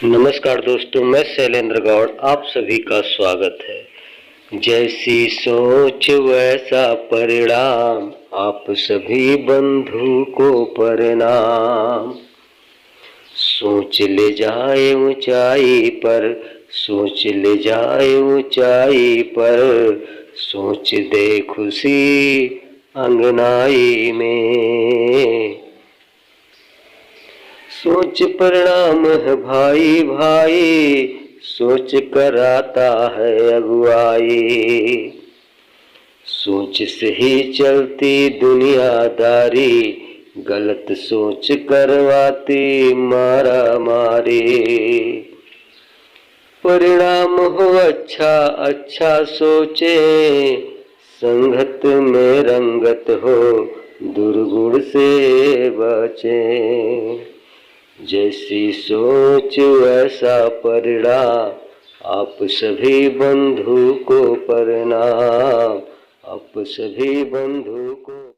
नमस्कार दोस्तों, मैं शैलेंद्र गौड़ आप सभी का स्वागत है। जैसी सोच वैसा परिणाम, आप सभी बंधु को प्रणाम। सोच ले जाए ऊंचाई पर, सोच ले जाए ऊंचाई पर, सोच दे खुशी अंगनाई में। सोच परिणाम है भाई भाई, सोच कराता है अगुवाई। सोच से ही चलती दुनियादारी, गलत सोच करवाती मारा मारी। परिणाम हो अच्छा अच्छा सोचे, संगत में रंगत हो दुर्गुण से बचे। जैसी सोच वैसा परिणाम, आप सभी बंधु को प्रणाम, आप सभी बंधु